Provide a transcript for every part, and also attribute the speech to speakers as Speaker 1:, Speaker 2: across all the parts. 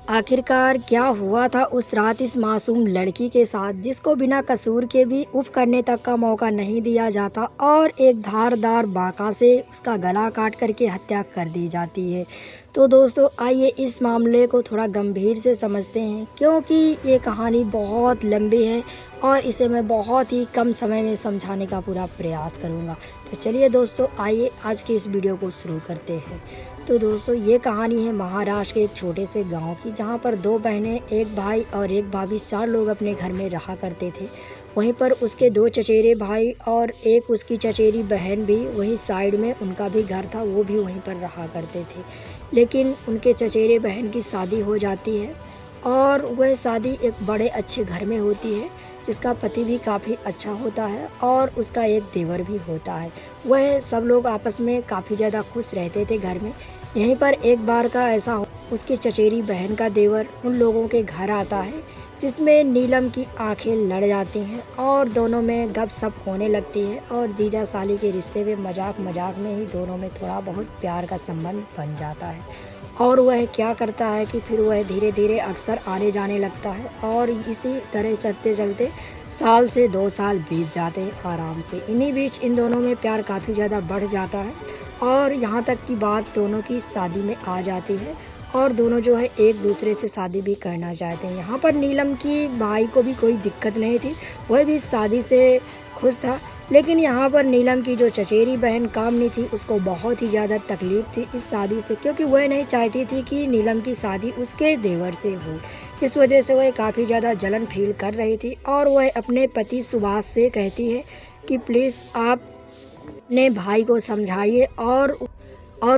Speaker 1: आखिरकार क्या हुआ था उस रात इस मासूम लड़की के साथ, जिसको बिना कसूर के भी उफ़ करने तक का मौका नहीं दिया जाता और एक धारदार बाँका से उसका गला काट करके हत्या कर दी जाती है। तो दोस्तों आइए इस मामले को थोड़ा गंभीर से समझते हैं, क्योंकि ये कहानी बहुत लंबी है और इसे मैं बहुत ही कम समय में समझाने का पूरा प्रयास करूँगा। तो चलिए दोस्तों, आइए आज की इस वीडियो को शुरू करते हैं। तो दोस्तों ये कहानी है महाराष्ट्र के एक छोटे से गांव की, जहां पर दो बहनें, एक भाई और एक भाभी, चार लोग अपने घर में रहा करते थे। वहीं पर उसके दो चचेरे भाई और एक उसकी चचेरी बहन भी वहीं साइड में उनका भी घर था, वो भी वहीं पर रहा करते थे। लेकिन उनके चचेरे बहन की शादी हो जाती है और वह शादी एक बड़े अच्छे घर में होती है, जिसका पति भी काफ़ी अच्छा होता है और उसका एक देवर भी होता है। वह सब लोग आपस में काफ़ी ज़्यादा खुश रहते थे घर में। यहीं पर एक बार का ऐसा हो, उसकी चचेरी बहन का देवर उन लोगों के घर आता है, जिसमें नीलम की आंखें लड़ जाती हैं और दोनों में गपशप होने लगती है और जीजा साली के रिश्ते में मजाक मजाक में ही दोनों में थोड़ा बहुत प्यार का संबंध बन जाता है। और वह क्या करता है कि फिर वह धीरे धीरे अक्सर आने जाने लगता है और इसी तरह चलते चलते साल से 2 साल बीत जाते हैं आराम से। इन्हीं बीच इन दोनों में प्यार काफ़ी ज़्यादा बढ़ जाता है और यहाँ तक की बात दोनों की शादी में आ जाती है और दोनों जो है एक दूसरे से शादी भी करना चाहते हैं। यहाँ पर नीलम की भाई को भी कोई दिक्कत नहीं थी, वह भी शादी से खुश था। लेकिन यहाँ पर नीलम की जो चचेरी बहन कामनी थी, उसको बहुत ही ज़्यादा तकलीफ़ थी इस शादी से, क्योंकि वह नहीं चाहती थी कि नीलम की शादी उसके देवर से हो। इस वजह से वह काफ़ी ज़्यादा जलन फील कर रही थी और वह अपने पति सुभाष से कहती है कि प्लीज़ आप अपने भाई को समझाइए और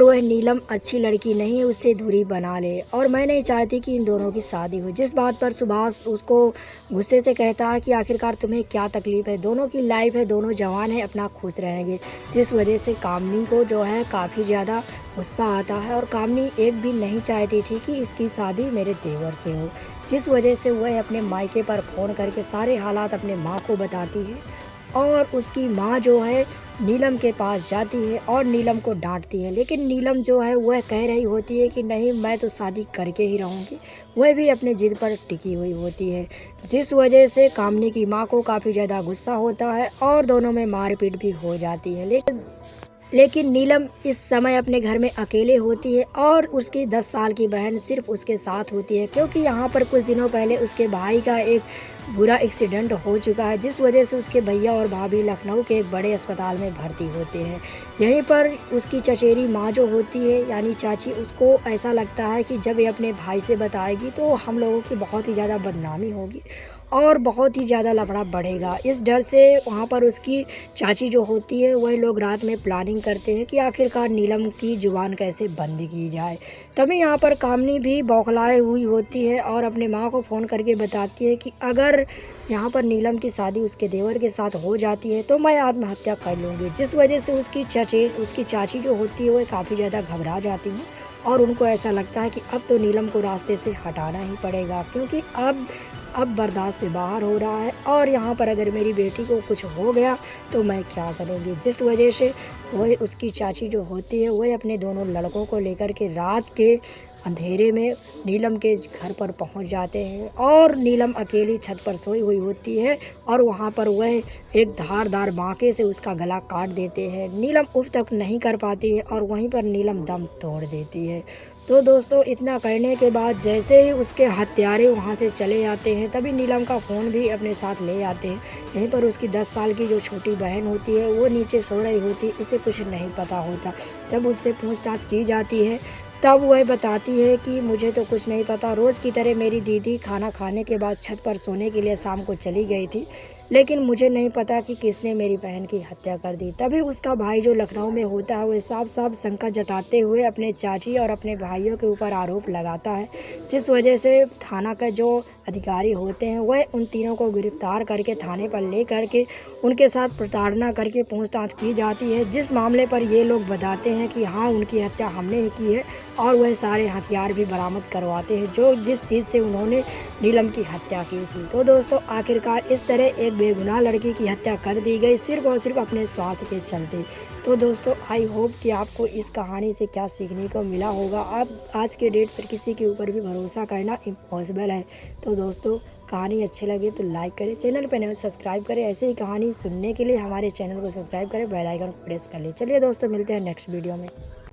Speaker 1: वह नीलम अच्छी लड़की नहीं है, उससे दूरी बना ले और मैं नहीं चाहती कि इन दोनों की शादी हो। जिस बात पर सुभाष उसको गुस्से से कहता है कि आखिरकार तुम्हें क्या तकलीफ़ है, दोनों की लाइफ है, दोनों जवान हैं, अपना खुश रहेंगे। जिस वजह से कामनी को जो है काफ़ी ज़्यादा गुस्सा आता है और कामनी एक भी नहीं चाहती थी कि इसकी शादी मेरे देवर से हो। जिस वजह से वह अपने मायके पर फ़ोन करके सारे हालात अपने माँ को बताती है और उसकी माँ जो है नीलम के पास जाती है और नीलम को डांटती है। लेकिन नीलम जो है वह कह रही होती है कि नहीं, मैं तो शादी करके ही रहूँगी। वह भी अपने ज़िद पर टिकी हुई होती है, जिस वजह से कामनी की माँ को काफ़ी ज़्यादा गुस्सा होता है और दोनों में मारपीट भी हो जाती है। लेकिन नीलम इस समय अपने घर में अकेले होती है और उसकी 10 साल की बहन सिर्फ उसके साथ होती है, क्योंकि यहाँ पर कुछ दिनों पहले उसके भाई का एक बुरा एक्सीडेंट हो चुका है, जिस वजह से उसके भैया और भाभी लखनऊ के एक बड़े अस्पताल में भर्ती होते हैं। यहीं पर उसकी चचेरी माँ जो होती है यानी चाची, उसको ऐसा लगता है कि जब ये अपने भाई से बताएगी तो हम लोगों की बहुत ही ज़्यादा बदनामी होगी और बहुत ही ज़्यादा लफड़ा बढ़ेगा। इस डर से वहाँ पर उसकी चाची जो होती है, वह लोग रात में प्लानिंग करते हैं कि आखिरकार नीलम की ज़ुबान कैसे बंद की जाए। तभी यहाँ पर कामनी भी बौखलाए हुई होती है और अपने माँ को फ़ोन करके बताती है कि अगर यहाँ पर नीलम की शादी उसके देवर के साथ हो जाती है तो मैं आत्महत्या कर लूँगी। जिस वजह से उसकी चाची जो होती है वह काफ़ी ज़्यादा घबरा जाती हैं और उनको ऐसा लगता है कि अब तो नीलम को रास्ते से हटाना ही पड़ेगा, क्योंकि अब बर्दाश्त से बाहर हो रहा है और यहाँ पर अगर मेरी बेटी को कुछ हो गया तो मैं क्या करूँगी। जिस वजह से वह उसकी चाची जो होती है वह अपने दोनों लड़कों को लेकर के रात के अंधेरे में नीलम के घर पर पहुंच जाते हैं और नीलम अकेली छत पर सोई हुई होती है और वहां पर वह एक धारदार बांके से उसका गला काट देते हैं। नीलम उफ तक नहीं कर पाती है और वहीं पर नीलम दम तोड़ देती है। तो दोस्तों इतना करने के बाद जैसे ही उसके हत्यारे वहां से चले जाते हैं, तभी नीलम का फ़ोन भी अपने साथ ले आते हैं। यहीं पर उसकी 10 साल की जो छोटी बहन होती है वो नीचे सो रही होती, उसे कुछ नहीं पता होता। जब उससे पूछताछ की जाती है तब वह बताती है कि मुझे तो कुछ नहीं पता, रोज़ की तरह मेरी दीदी खाना खाने के बाद छत पर सोने के लिए शाम को चली गई थी, लेकिन मुझे नहीं पता कि किसने मेरी बहन की हत्या कर दी। तभी उसका भाई जो लखनऊ में होता है वह साफ साफ शंका जताते हुए अपने चाची और अपने भाइयों के ऊपर आरोप लगाता है, जिस वजह से थाना का जो अधिकारी होते हैं वह उन तीनों को गिरफ्तार करके थाने पर ले करके उनके साथ प्रताड़ना करके पूछताछ की जाती है। जिस मामले पर ये लोग बताते हैं कि हाँ, उनकी हत्या हमने ही की है, और वह सारे हथियार भी बरामद करवाते हैं जो जिस चीज़ से उन्होंने नीलम की हत्या की थी। तो दोस्तों आखिरकार इस तरह एक बेगुनाह लड़की की हत्या कर दी गई सिर्फ और सिर्फ अपने स्वार्थ के चलते। तो दोस्तों आई होप कि आपको इस कहानी से क्या सीखने को मिला होगा। अब आज के डेट पर किसी के ऊपर भी भरोसा करना इम्पॉसिबल है। तो दोस्तों कहानी अच्छी लगे तो लाइक करें, चैनल पर नए सब्सक्राइब करें। ऐसे ही कहानी सुनने के लिए हमारे चैनल को सब्सक्राइब करें, बेल आइकन को प्रेस कर लें। चलिए दोस्तों मिलते हैं नेक्स्ट वीडियो में।